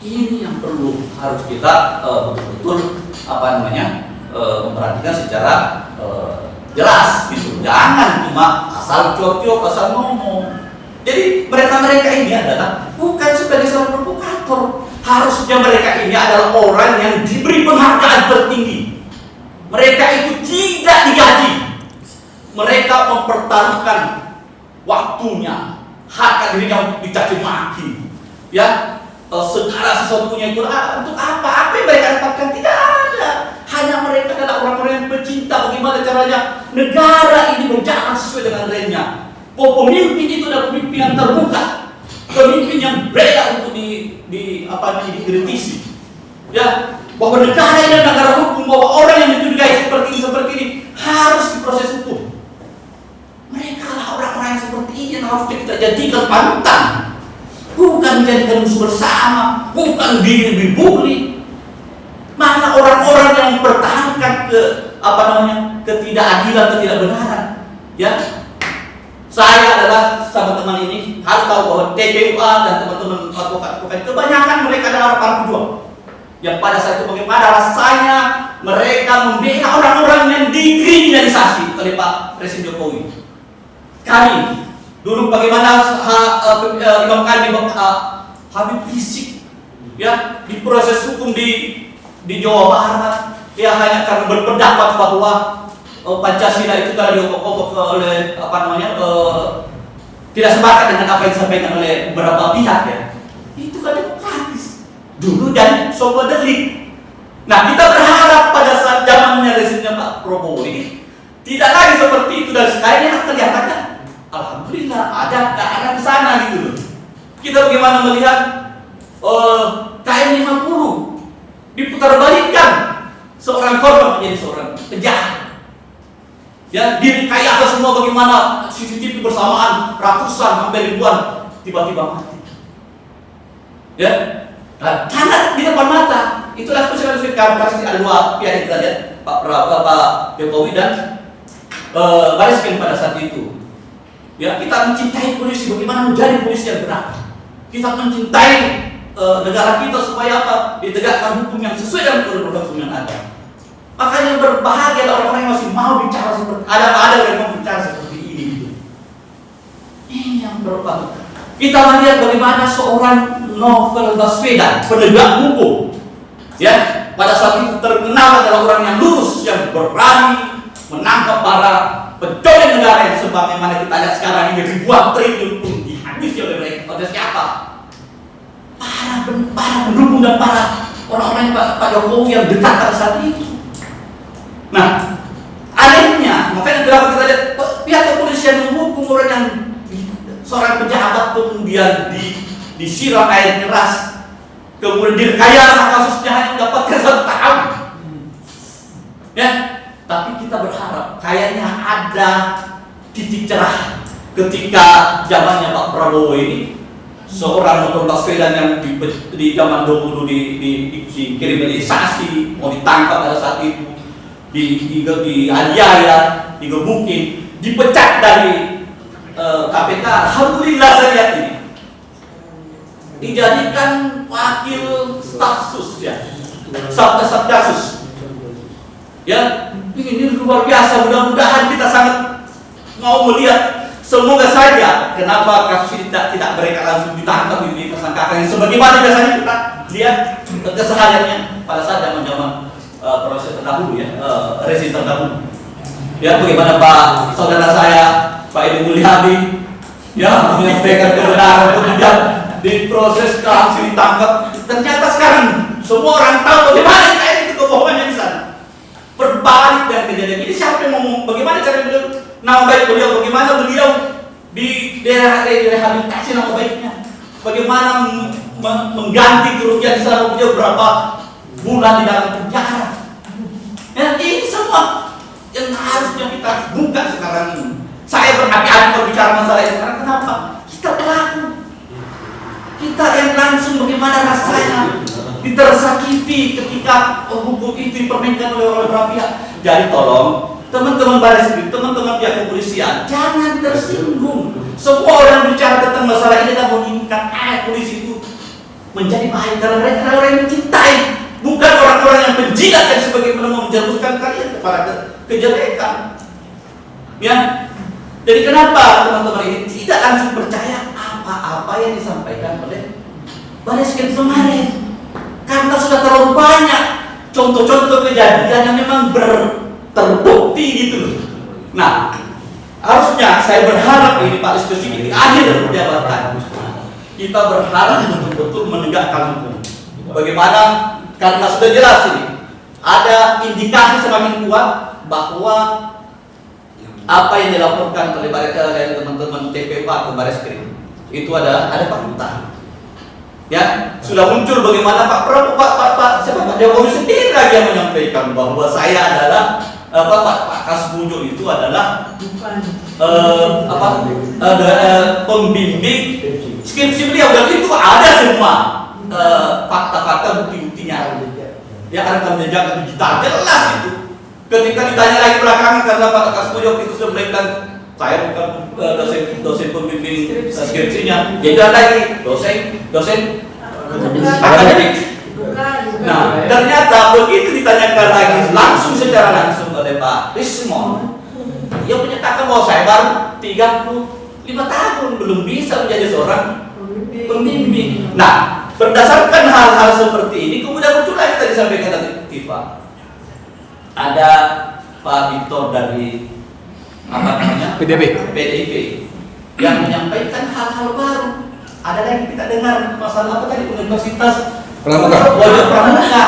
Ini yang perlu harus kita betul-betul memperhatikan secara jelas gitu. Jangan cuma asal cuap-cuap, asal ngomong. Jadi mereka ini adalah bukan sebagai seorang provokator. Harusnya mereka ini adalah orang yang diberi penghargaan tertinggi. Mereka itu tidak digaji. Mereka mempertaruhkan waktunya, hak dirinya untuk dicaci maki. Ya, segala sesuatunya itu untuk apa? Apa yang mereka dapatkan? Tidak ada. Hanya mereka adalah orang-orang yang pecinta bagaimana caranya negara ini berjalan sesuai dengan remnya. Pemimpin itu adalah pemimpin yang terbuka, pemimpin yang beda untuk dikritisi. Ya, bahwa negara ini adalah negara hukum, bahwa orang yang dicurigai seperti ini harus diproses hukum. Mereka lah orang-orang yang seperti ini yang harus kita jadikan panutan, bukan menjadikan musuh bersama, bukan dibully. Mana orang-orang yang mempertahankan ketidakadilan, ketidakbenaran, ya. Saya adalah sahabat teman ini harus tahu bahwa TPUA dan teman-teman advokat kebanyakan mereka adalah para pejuang yang pada saat itu bagaimana rasanya mereka membela orang-orang yang dikriminalisasi oleh Pak Presiden Jokowi. Kami dulu bagaimana imam kami Habib Rizik, ya, di proses hukum di Jawa Barat, ya hanya karena berpendapat bahwa Pancasila itu telah diokok-okok oleh tidak sepakat dengan apa yang disampaikan oleh beberapa pihak, ya. Itu kan demokratis dulu dan sobat delik. Nah, kita berharap pada saat zamannya rezimnya Pak Prabowo ini tidak lagi seperti itu, dan sekarang kelihatannya alhamdulillah ada ke sana gitu loh. Kita bagaimana melihat KM 50 diputarbalikkan, seorang korban menjadi seorang penjahat. Ya, direkayasa semua bagaimana CCTV bersamaan ratusan sampai ribuan tiba-tiba mati. Ya, nah, karena di depan mata itulah spesialis kasus ada dua pihak yang kita lihat, Pak Jokowi dan Baris Krim pada saat itu. Ya, kita mencintai polisi, bagaimana menjadi polisi yang benar. Kita mencintai negara kita supaya ditegakkan hukum yang sesuai dengan koridor hukum yang ada. Makanya berbahagia orang-orang yang masih mau bicara seperti ada yang mau bicara seperti ini gitu. Ini yang berubah. Kita melihat bagaimana seorang Novel Baswedan, penegak hukum, ya, pada saat itu terkenal adalah orang yang lurus, yang berani menangkap para pencuri negara yang sebagaimana kita lihat sekarang ini ribuan triliun diakui oleh mereka. Oleh siapa? Para pendukung dan para orang-orang Pak Jokowi yang dekat pada saat itu. Nah, anehnya, makanya kenapa kita lihat pihak kepolisian menghukum orang yang seorang pejabat kemudian disiram air keras, kemudian direkayasa kasusnya hanya mendapatkan 1 tahun. Ya, tapi kita berharap kayaknya ada titik cerah ketika zamannya Pak Prabowo ini, seorang novel Baswedan yang di zaman dulu dikriminalisasi, mau ditangkap pada saat itu, dianiaya, digebukin, dipecat dari KPK. Alhamdulillah saya lihat ini dijadikan wakil staf sus ya, Satgasus. Ya, ini luar biasa. Mudah-mudahan kita sangat mau melihat, semoga saja kenapa kasus ini tidak mereka langsung ditangkap, ini tersangkakan sebagaimana biasanya kita lihat kesehariannya pada saat zaman proses terdahulu ya, rezim terdahulu. Ya, bagaimana Pak saudara saya Pak Edi Mulyadi ya menyampaikan kebenaran, kemudian diproses langsung ditangkap. Ternyata sekarang semua orang tahu bagaimana itu kebohongannya di sana. Berbalik dari kejadian ini, siapa yang ngomong? Bagaimana cara beliau, nama baik beliau? Bagaimana beliau di daerah rehabilitasi nama baiknya? Bagaimana mengganti kerugian selama beliau berapa bulan di dalam penjara? Ya, ini semua yang harusnya kita buka sekarang ini. Saya berhati-hati berbicara masalah ini karena kenapa? Kita pelaku, kita yang langsung bagaimana rasanya ditersakiti ketika hukum itu dipermainkan oleh beberapa pihak. Jadi tolong teman-teman baris krim, teman-teman pihak kepolisian, jangan tersinggung. Semua orang bicara tentang masalah ini dan menginginkan polisi itu menjadi baik karena mereka adalah orang yang mencintai, bukan orang-orang yang penjilat yang sebagaimana menjerumuskan kalian kepada kejelekan. Ya, jadi kenapa teman-teman ini tidak langsung percaya apa-apa yang disampaikan oleh baris krim kemarin? Karena sudah terlalu banyak contoh-contoh kejadian yang memang terbukti gitu loh. Nah, harusnya saya berharap ini Pak Listio Sigit di akhir jabatan kita berharap betul-betul menegakkan hukum. Bagaimana? Karena sudah jelas ini ada indikasi semakin kuat bahwa apa yang dilaporkan oleh teman-teman TPW ke Baris Krim itu ada fakta. Ya, sudah muncul bagaimana Pak Jokowi sendiri lagi yang menyampaikan bahwa saya adalah Pak Kasbujo itu adalah pembimbing skripsi beliau, dan itu ada semua fakta-fakta bukti-buktinya. Ya, ada rekam jejak digital jelas itu. Ketika ditanya lagi belakangan karena Pak Kasbujo itu sudah bilang saya bukan dosen pembimbing skripsinya, jadi ada lagi dosen akademik. Nah, ternyata begitu ditanyakan lagi langsung secara langsung oleh Pak Rismon, dia menyatakan bahwa saya baru 35 tahun belum bisa menjadi seorang pembimbing. Nah, berdasarkan hal-hal seperti ini kemudian muncul lagi tadi disampaikan tadi Tifa. Ada Pak Victor dari PDIP yang menyampaikan hal-hal baru. Ada lagi kita dengar masalah apa tadi, Universitas Wajah Pramuka.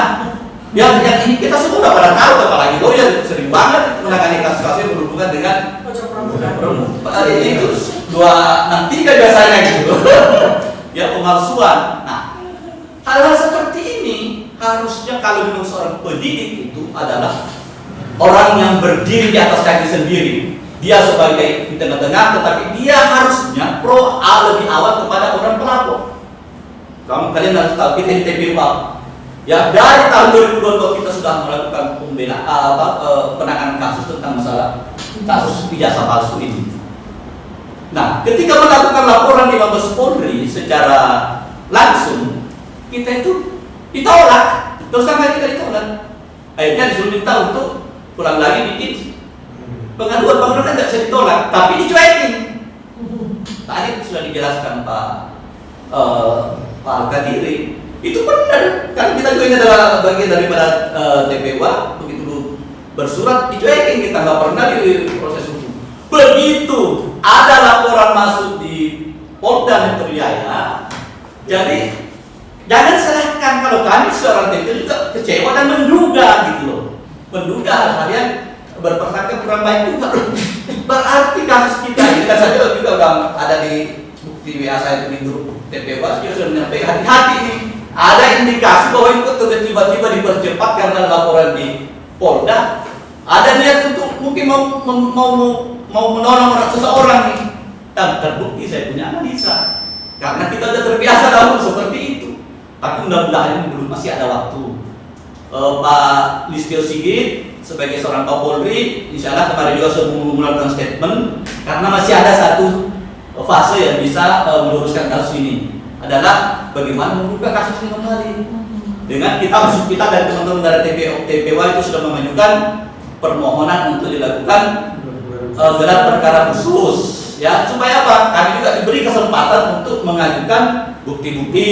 Yang ini kita semua udah pada tahu, apalagi lawyer sering banget menangani kasus-kasus yang berhubungan dengan Pramuka. Itu 263 biasanya gitu. Ya, pemalsuan. Nah, hal-hal seperti ini harusnya kalau memang seorang pendidik itu adalah orang yang berdiri di atas kaki sendiri. Dia sebagai di tengah-tengah, tetapi dia harusnya lebih awal kepada orang pelapor. Kalian harus tahu kita di TPW ya dari tahun 2022 kita sudah melakukan penanganan kasus tentang masalah kasus ijazah palsu ini. Nah, ketika melakukan laporan di Mabes Polri secara langsung, kita itu ditolak, terus sampai kita ditolak. Akhirnya disuruh minta untuk pulang lagi bikin pengaduan kan tidak bisa ditolak, tapi dicuekin. Tadi sudah dijelaskan Pak Al-Qadiri, itu benar kan, kita juga ini adalah bagian daripada TPW. Begitu bersurat dicuekin, kita nggak pernah di proses hukum. Begitu ada laporan masuk di Polda Metro Jaya. Jadi jangan salahkan kalau kami seorang TP juga kecewa dan menduga gitu loh. Menduga hal-hal yang berpersangka kurang baik juga. Berarti kasus kita ini kan saja juga udah ada di bukti WA saya di grup TPWA sudah menyampaikan hati-hati nih. Ada indikasi bahwa itu tiba-tiba dipercepat karena laporan di Polda. Ada niat untuk mungkin mau menolong seseorang nih. Dan terbukti saya punya analisa. Karena kita sudah terbiasa dahulu seperti itu. Tapi mudah-mudahan ini belum masih ada waktu. Pak Listio Sigit sebagai seorang Kapolri, insya Allah kemarin juga sudah mengeluarkan statement karena masih ada satu fase yang bisa meluruskan kasus ini adalah bagaimana membuka kasus ini kembali. Dengan kita dan teman-teman dari TPWA itu sudah mengajukan permohonan untuk dilakukan gelar perkara khusus. Ya, supaya apa? Kami juga diberi kesempatan untuk mengajukan bukti-bukti,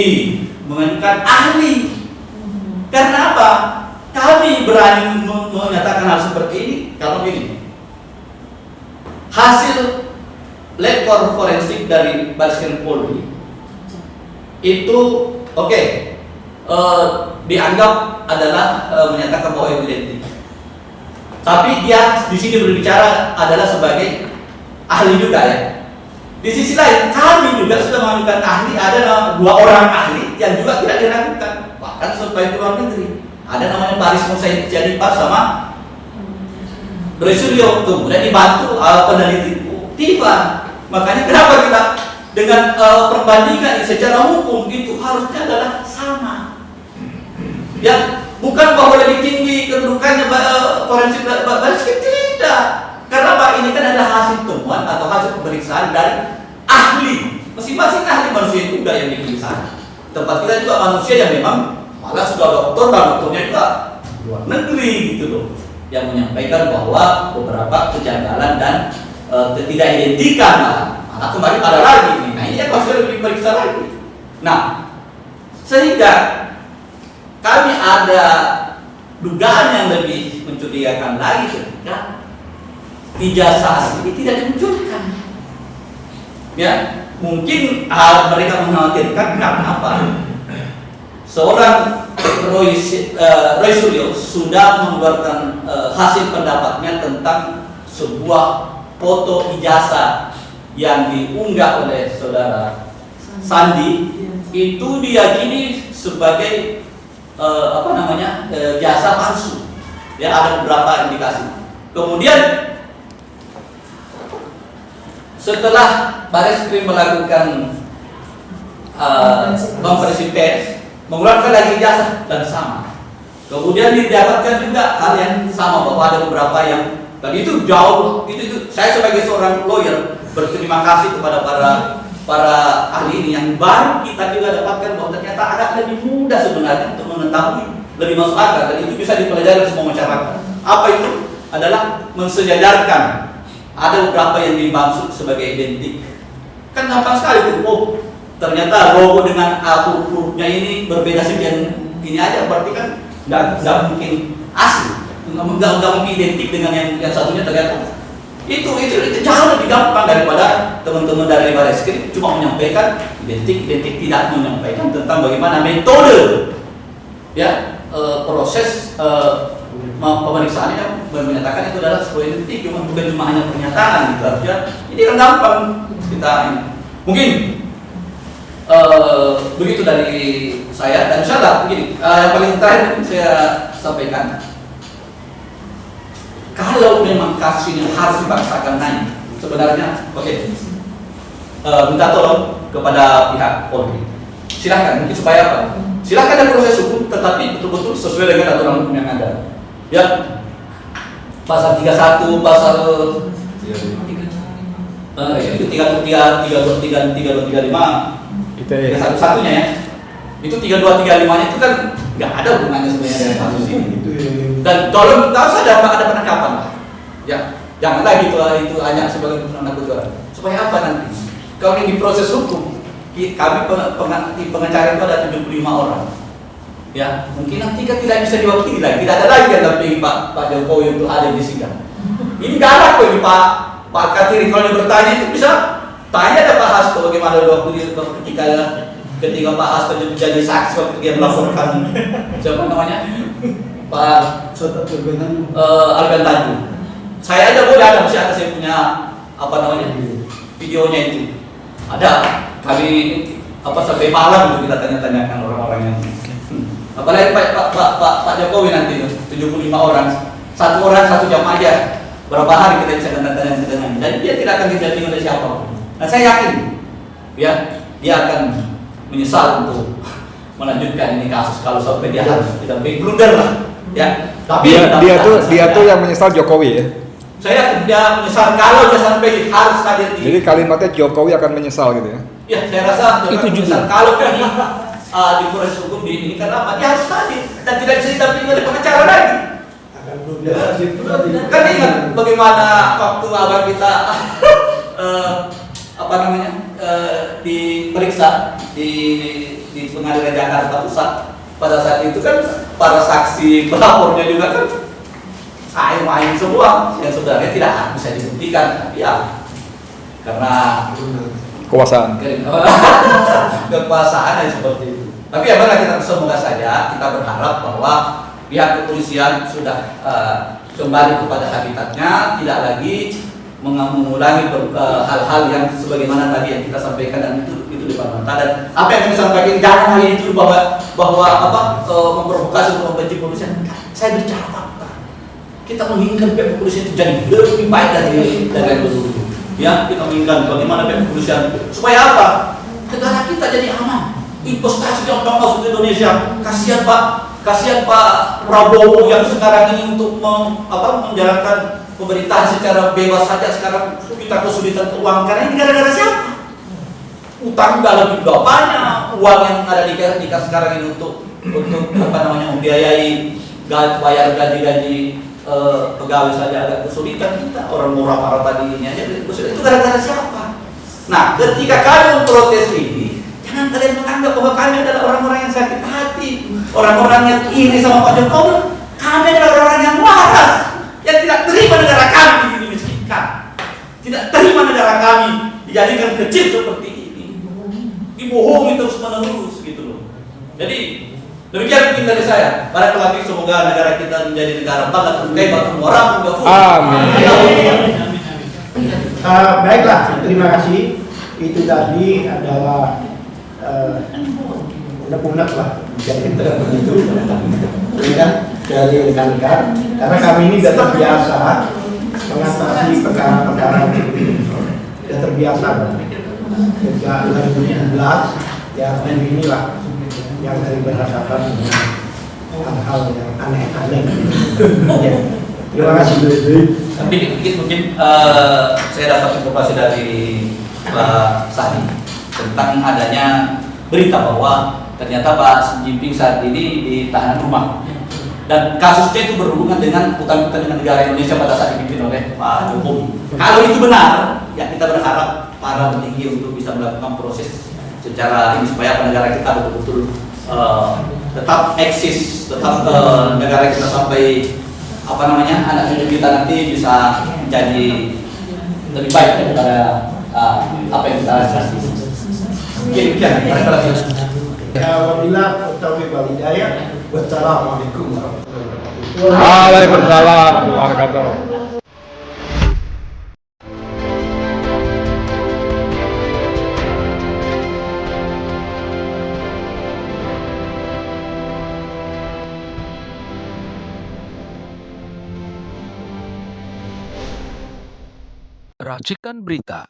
mengajukan ahli. Karena apa? Kami berani menyatakan hal seperti ini kalau ini hasil lekor forensik dari Bareskrim Polri itu dianggap adalah menyatakan bahwa identik. Tapi dia di sini berbicara adalah sebagai ahli juga ya. Di sisi lain kami juga sudah mengajukan ahli, ada 2 orang ahli yang juga tidak diragukan bahkan sampai ke luar negeri. Ada namanya Baris Musaid jadi pas sama Roy Suryo, kemudian dibantu peneliti Tiba. Makanya kenapa kita dengan perbandingan secara hukum itu harusnya adalah sama. Ya, bukan bahwa lebih tinggi kedudukannya forensik Bareskrim, tidak. Karena Pak ini kan ada hasil temuan atau hasil pemeriksaan dari ahli. Masing-masing ahli manusia juga yang diperiksa. Tempat kita juga manusia yang memang malah sudah dokter dan dokternya juga luar negeri gitu loh, yang menyampaikan bahwa beberapa kejanggalan dan ketidakidentikan malah kembali ada lagi nih. Nah ini yang pasti lebih diperiksa lagi. Nah sehingga kami ada dugaan yang lebih mencurigakan lagi ketika ijazah asli tidak dimunculkan. Ya, mungkin mereka mengkhawatirkan karena apa? Seorang Roy Suryo sudah mengeluarkan hasil pendapatnya tentang sebuah foto ijazah yang diunggah oleh saudara Sandi. Itu diyakini sebagai jasa palsu. Ya, ada beberapa indikasi. Kemudian setelah Bareskrim melakukan konferensi pers, mengeluarkan lagi ijazah dan sama. Kemudian didapatkan juga hal yang sama bahwa ada beberapa yang dan itu jauh itu saya sebagai seorang lawyer berterima kasih kepada para ahli ini yang baru kita juga dapatkan bahwa ternyata agak lebih mudah sebenarnya untuk mengetahui, lebih masuk akal dan itu bisa dipelajari semua masyarakat. Apa itu? Adalah mensejajarkan ada beberapa yang dimaksud sebagai identik. Kan gampang sekali tuh. Ternyata logo dengan huruf-hurufnya ini berbeda sekian ini aja, berarti kan nggak mungkin asli, nggak mungkin identik dengan yang satunya ternyata. Itu jauh lebih gampang daripada teman-teman dari Bareskrim cuma menyampaikan identik tidak menyampaikan tentang bagaimana metode ya proses pemeriksaan yang menyatakan itu adalah sebuah identik, bukan cuma hanya pernyataan gitu ya. Ini kan gampang kita ini. Mungkin begitu dari saya dan insyaallah begini yang paling terakhir mungkin saya sampaikan, kalau memang kasus ini harus dipaksakan naik sebenarnya minta tolong kepada pihak Polri, silahkan mungkin supaya apa, silahkan ada proses hukum tetapi betul-betul sesuai dengan aturan hukum yang ada ya, pasal 31 pasal itu 323 satu-satunya ya. Itu 3235-nya itu kan nggak ada hubungannya sebenarnya dengan kasus ini. Dan tolong nggak usah ada penangkapan lah. Ya, janganlah itu hanya sebagai penangkapan. Supaya apa nanti? Kalau ini diproses hukum, kami pengacara itu ada 75 orang. Ya, mungkin nanti kan tidak bisa diwakili lagi. Tidak ada lagi yang dampingi Pak Jokowi untuk ada di sidang. Ini nggak ada kok ini Pak Katiri kalau dia bertanya itu bisa Tanya ada Pak Hasto bagaimana waktu ketika Pak Hasto jadi saksi waktu dia melaporkan siapa namanya Pak Alban Tanjung. Saya aja boleh ada, masih ada saya punya apa namanya videonya itu ada. Kami sampai malam itu kita tanya-tanyakan orang-orang yang apalagi Pak Jokowi nanti 75 orang, satu orang 1 jam aja, berapa hari kita bisa tanya-tanya. Jadi dia tidak akan didampingi oleh siapa. Nah saya yakin ya dia akan menyesal untuk melanjutkan ini kasus kalau sampai dia harus didampingi, blunder lah ya. Tapi Dia tuh yang menyesal Jokowi ya. saya yakin dia menyesal kalau dia sampai harus hadir di. Jadi kalimatnya Jokowi akan menyesal gitu ya. Ya saya rasa Itu menyesal juga. kalau ini di proses hukum ini karena apa? Dia harus hadir dan tidak bisa didampingi oleh pengacara lagi. Akan blunder situ nanti. Kan ingat bagaimana waktu abang kita diperiksa di pengadilan Jakarta Pusat pada saat itu kan para saksi pelapornya juga kan main semua yang sebenarnya tidak bisa dibuktikan, tapi ya karena Kekuasaan. kekuasaan yang seperti itu. Tapi ya benar, kita semoga saja kita berharap bahwa pihak kepolisian sudah kembali kepada habitatnya, tidak lagi mengulangi hal-hal yang sebagaimana tadi yang kita sampaikan dan itu di depan mata. Dan apa yang kami sampaikan jangan hanya itu bahwa memprovokasi untuk membenci kepolisian. Saya bicara fakta. Kita menginginkan pihak kepolisian itu jadi lebih baik dari dulu. Ya, kita menginginkan bagaimana pihak kepolisian supaya apa? Negara kita jadi aman. Investasi yang masuk ke Indonesia. Kasihan Pak Prabowo yang sekarang ini untuk menjalankan pemerintahan secara bebas saja sekarang kita kesulitan keuangan karena ini gara-gara siapa? Utang dalam juga banyak, uang yang ada di kas sekarang ini untuk membiayai bayar gaji pegawai saja agak kesulitan kita, orang murah para tadi ini aja kesulitan. Itu gara-gara siapa? Nah, ketika kalian memprotes ini, jangan kalian menganggap bahwa kami adalah orang-orang yang sakit hati, orang-orang yang iri sama Pak Jokowi. Kami adalah orang-orang yang waras, yang tidak terima negara kami dimiskinkan, tidak terima negara kami dijadikan kecil seperti ini, dibohongi terus menerus gitu loh. Jadi demikian mungkin dari saya. Para kelapik, semoga negara kita menjadi negara bangga terkait orang juga. Amin. Baiklah, terima kasih. Itu tadi adalah unek-unek lah, jadi tidak begitu ya, dari rekan-rekan. Karena kami ini sudah terbiasa mengatasi perkara-perkara ini, sudah terbiasa. Sejak 2017 ya inilah yang dari berhadapan dengan hal-hal yang aneh-aneh. Ya. Terima kasih. Tapi dikit mungkin saya dapat informasi dari Pak Sadi tentang adanya berita bahwa ternyata Pak Xi Jinping saat ini di tahanan rumah dan kasusnya itu berhubungan dengan utang-utang dengan negara Indonesia pada saat dipimpin oleh Pak Jokowi. Kalau itu benar, ya kita berharap para petinggi untuk bisa melakukan proses secara ini supaya negara kita betul-betul tetap eksis, tetap negara kita sampai anak cucu kita nanti bisa menjadi lebih baik daripada apa yang kita rasakan. Demikian, mereka lagi. Wabillahi taufiq wal hidayah. Wassalamualaikum warahmatullahi wabarakatuh. Waalaikumsalam warahmatullahi wabarakatuh. Racikan Berita